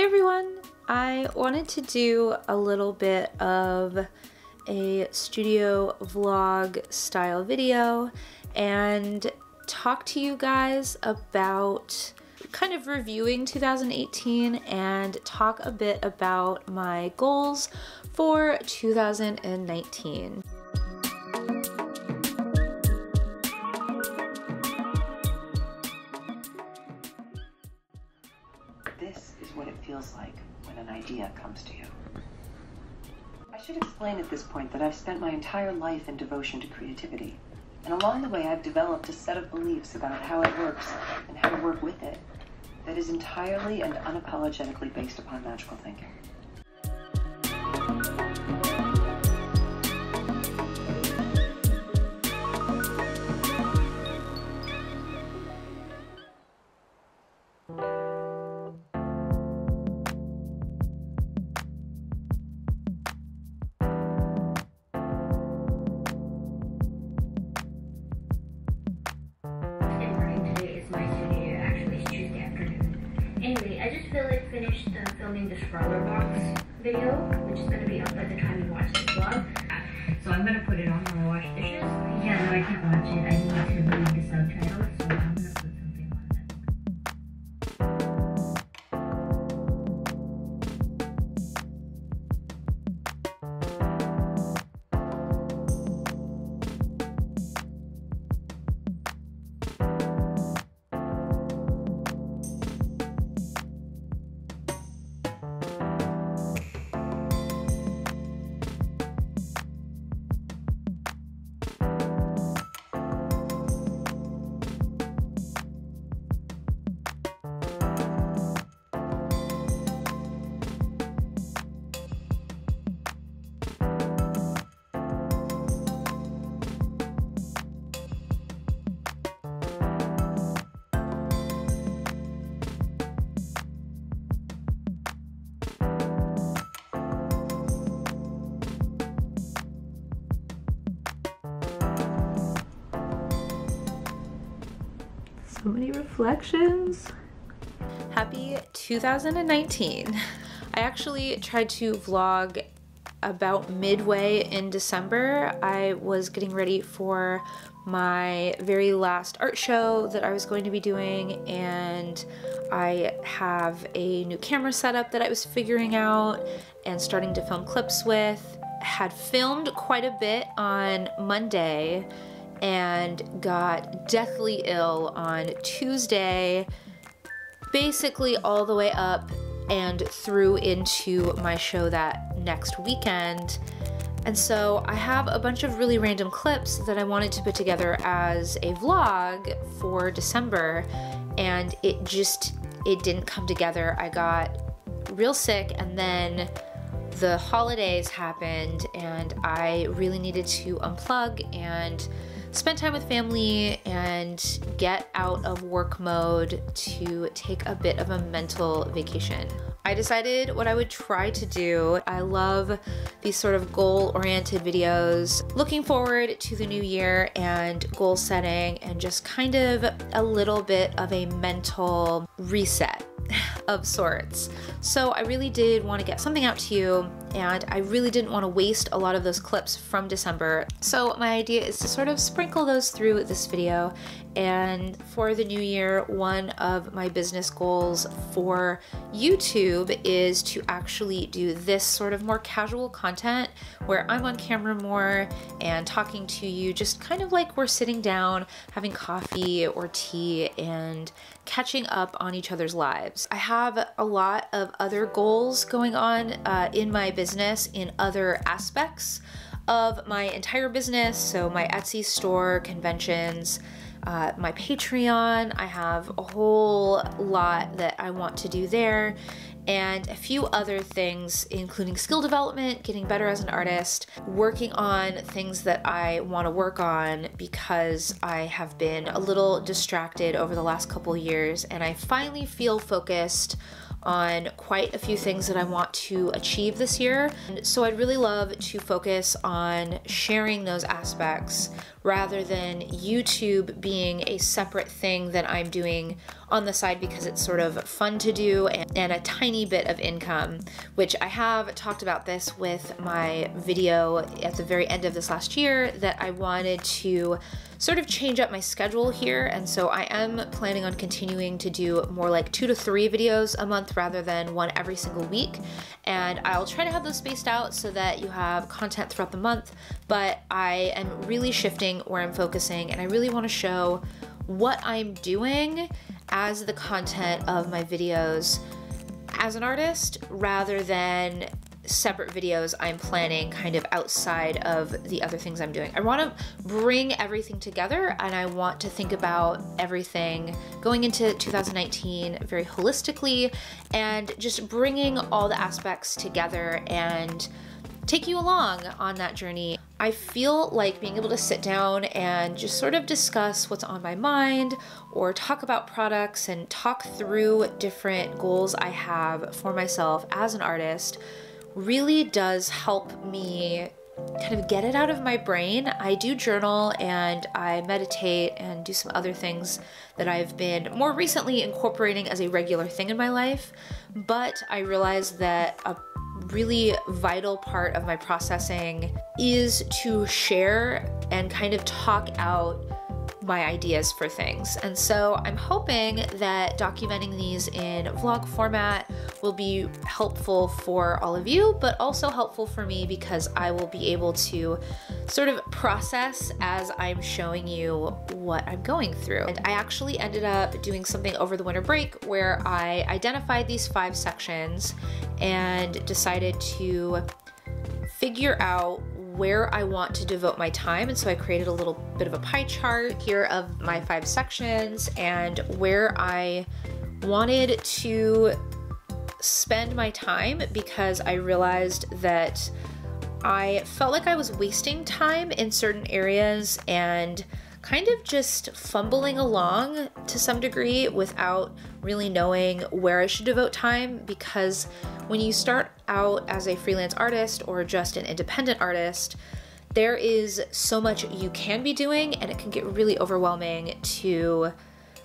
Hey everyone! I wanted to do a little bit of a studio vlog style video and talk to you guys about kind of reviewing 2018 and talk a bit about my goals for 2019. This is what it feels like when an idea comes to you. I should explain at this point that I've spent my entire life in devotion to creativity. And along the way, I've developed a set of beliefs about how it works and how to work with it that is entirely and unapologetically based upon magical thinking. Anyway, I just finished filming the Scrawler Box video, which is going to be up by the time you watch this vlog. So I'm going to put it on when I wash dishes. Yeah, no, I can't watch it. I need to read the subtitles, so I'm going to put something on that. So many reflections. Happy 2019. I actually tried to vlog about midway in December. I was getting ready for my very last art show that I was going to be doing, and I have a new camera setup that I was figuring out and starting to film clips with. Had filmed quite a bit on Monday and got deathly ill on Tuesday, basically all the way up and through into my show that next weekend. And so I have a bunch of really random clips that I wanted to put together as a vlog for December, and it didn't come together. I got real sick, and then the holidays happened and I really needed to unplug and spend time with family and get out of work mode to take a bit of a mental vacation. I decided what I would try to do. I love these sort of goal-oriented videos, looking forward to the new year and goal setting and just kind of a little bit of a mental reset of sorts. So I really did want to get something out to you, and I really didn't want to waste a lot of those clips from December. So my idea is to sort of sprinkle those through this video. And for the new year, one of my business goals for YouTube is to actually do this sort of more casual content where I'm on camera more and talking to you, just kind of like we're sitting down having coffee or tea and catching up on each other's lives. I have a lot of other goals going on in my business in other aspects of my entire business. So my Etsy store, conventions, my Patreon. I have a whole lot that I want to do there, and a few other things, including skill development, getting better as an artist, working on things that I want to work on because I have been a little distracted over the last couple years, and I finally feel focused on quite a few things that I want to achieve this year. And so I'd really love to focus on sharing those aspects rather than YouTube being a separate thing that I'm doing on the side because it's sort of fun to do and a tiny bit of income, which I have talked about this with my video at the very end of this last year, that I wanted to sort of change up my schedule here. And so I am planning on continuing to do more like 2 to 3 videos a month rather than one every single week. And I'll try to have those spaced out so that you have content throughout the month, but I am really shifting where I'm focusing, and I really want to show what I'm doing as the content of my videos as an artist rather than separate videos I'm planning kind of outside of the other things I'm doing. I want to bring everything together, and I want to think about everything going into 2019 very holistically and just bringing all the aspects together and take you along on that journey. I feel like being able to sit down and just sort of discuss what's on my mind or talk about products and talk through different goals I have for myself as an artist really does help me kind of get it out of my brain. I do journal and I meditate and do some other things that I've been more recently incorporating as a regular thing in my life, but I realized that a really vital part of my processing is to share and kind of talk out my ideas for things. And so I'm hoping that documenting these in vlog format will be helpful for all of you, but also helpful for me because I will be able to sort of process as I'm showing you what I'm going through. And I actually ended up doing something over the winter break where I identified these 5 sections and decided to figure out where I want to devote my time. And so I created a little bit of a pie chart here of my 5 sections and where I wanted to spend my time, because I realized that I felt like I was wasting time in certain areas and kind of just fumbling along to some degree without really knowing where I should devote time, because when you start out as a freelance artist or just an independent artist, there is so much you can be doing and it can get really overwhelming to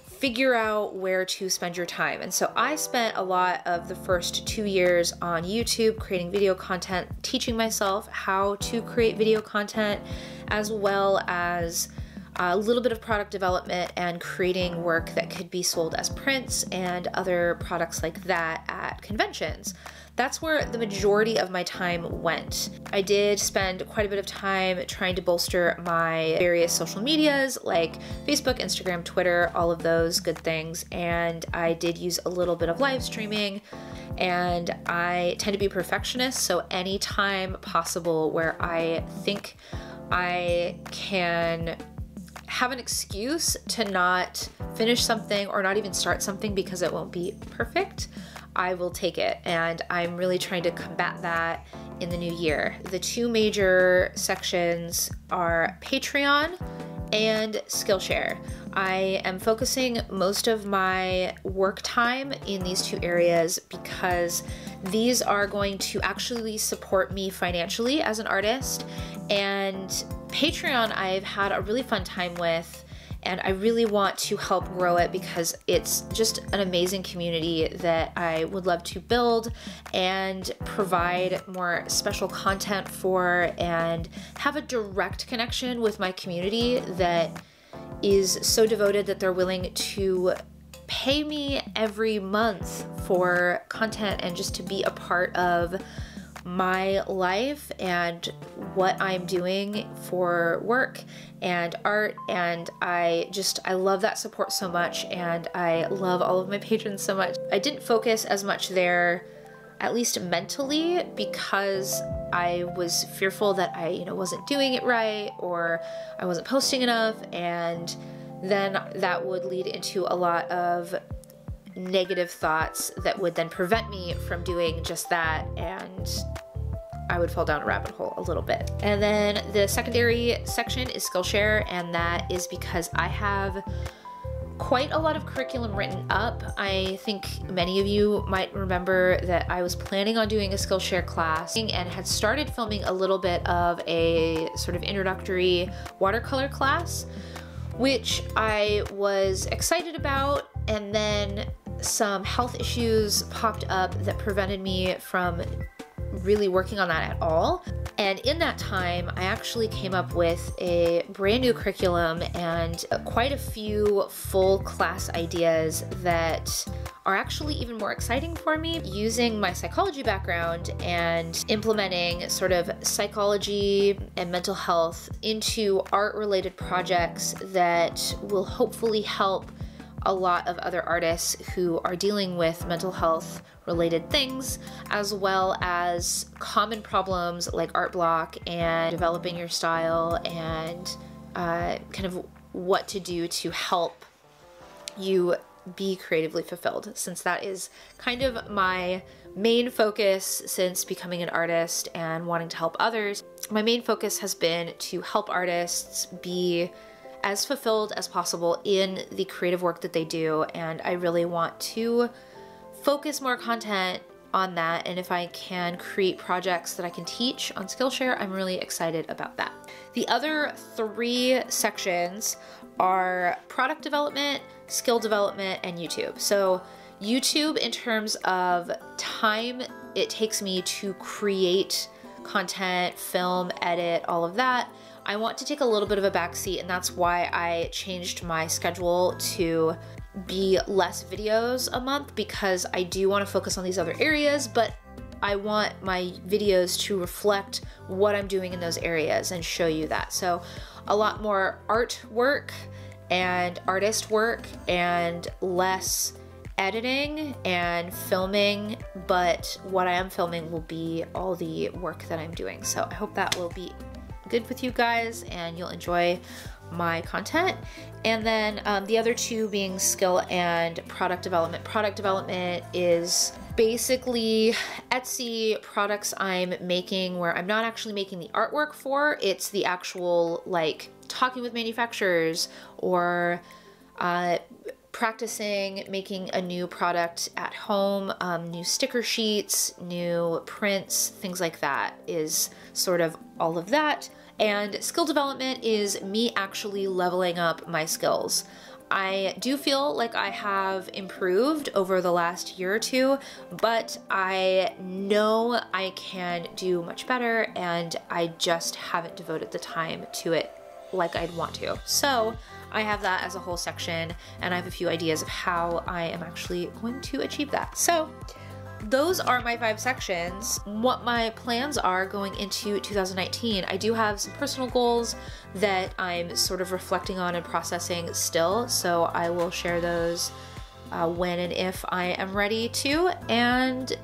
figure out where to spend your time. And so I spent a lot of the first 2 years on YouTube creating video content, teaching myself how to create video content, as well as a little bit of product development and creating work that could be sold as prints and other products like that at conventions. That's where the majority of my time went. I did spend quite a bit of time trying to bolster my various social medias like Facebook, Instagram, Twitter, all of those good things. And I did use a little bit of live streaming, and I tend to be a perfectionist. So anytime possible where I think I can have an excuse to not finish something or not even start something because it won't be perfect, I will take it. And I'm really trying to combat that in the new year. The 2 major sections are Patreon and Skillshare. I am focusing most of my work time in these 2 areas because these are going to actually support me financially as an artist. And Patreon I've had a really fun time with, and I really want to help grow it because it's just an amazing community that I would love to build and provide more special content for, and have a direct connection with my community that is so devoted that they're willing to pay me every month for content and just to be a part of my life and what I'm doing for work and art. And I love that support so much, and I love all of my patrons so much. I didn't focus as much there, at least mentally, because I was fearful that I wasn't doing it right or I wasn't posting enough, and then that would lead into a lot of negative thoughts that would then prevent me from doing just that, and I would fall down a rabbit hole a little bit. And then the secondary section is Skillshare, and that is because I have quite a lot of curriculum written up. I think many of you might remember that I was planning on doing a Skillshare class and had started filming a little bit of a sort of introductory watercolor class, which I was excited about, and then some health issues popped up that prevented me from really working on that at all. And in that time, I actually came up with a brand new curriculum and quite a few full class ideas that are actually even more exciting for me, using my psychology background and implementing sort of psychology and mental health into art-related projects that will hopefully help a lot of other artists who are dealing with mental health related things, as well as common problems like art block and developing your style and kind of what to do to help you be creatively fulfilled, since that is kind of my main focus since becoming an artist and wanting to help others. My main focus has been to help artists be as fulfilled as possible in the creative work that they do, and I really want to focus more content on that, and if I can create projects that I can teach on Skillshare, I'm really excited about that. The other 3 sections are product development, skill development, and YouTube. So YouTube, in terms of time it takes me to create content, film, edit, all of that, I want to take a little bit of a backseat, and that's why I changed my schedule to be less videos a month, because I do want to focus on these other areas, but I want my videos to reflect what I'm doing in those areas and show you that. So a lot more art work and artist work and less editing and filming, but what I am filming will be all the work that I'm doing. So I hope that will be good with you guys and you'll enjoy my content. And then the other 2 being skill and product development. Product development is basically Etsy products I'm making where I'm not actually making the artwork for, it's the actual like talking with manufacturers or practicing making a new product at home, new sticker sheets, new prints, things like that is sort of all of that. And skill development is me actually leveling up my skills. I do feel like I have improved over the last year or 2, but I know I can do much better, and I just haven't devoted the time to it like I'd want to. So I have that as a whole section, and I have a few ideas of how I am actually going to achieve that. So those are my 5 sections. What my plans are going into 2019, I do have some personal goals that I'm sort of reflecting on and processing still, so I will share those when and if I am ready to. And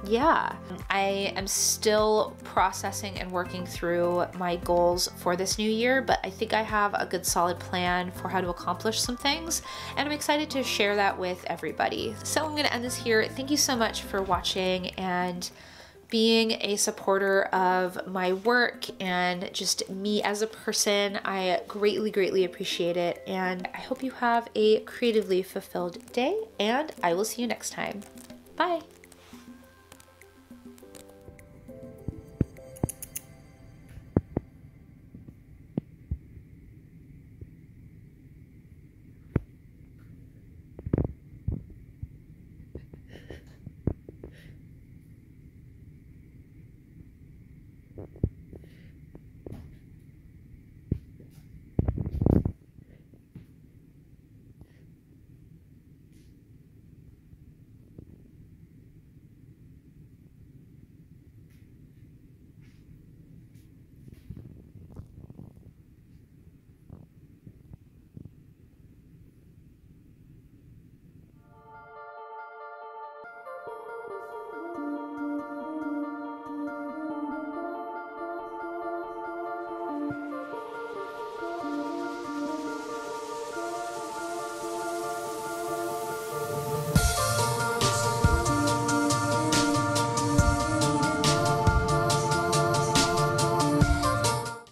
yeah, I am still processing and working through my goals for this new year, but I think I have a good solid plan for how to accomplish some things, and I'm excited to share that with everybody. So I'm going to end this here. Thank you so much for watching and being a supporter of my work and just me as a person. I greatly, greatly appreciate it, and I hope you have a creatively fulfilled day, and I will see you next time. Bye!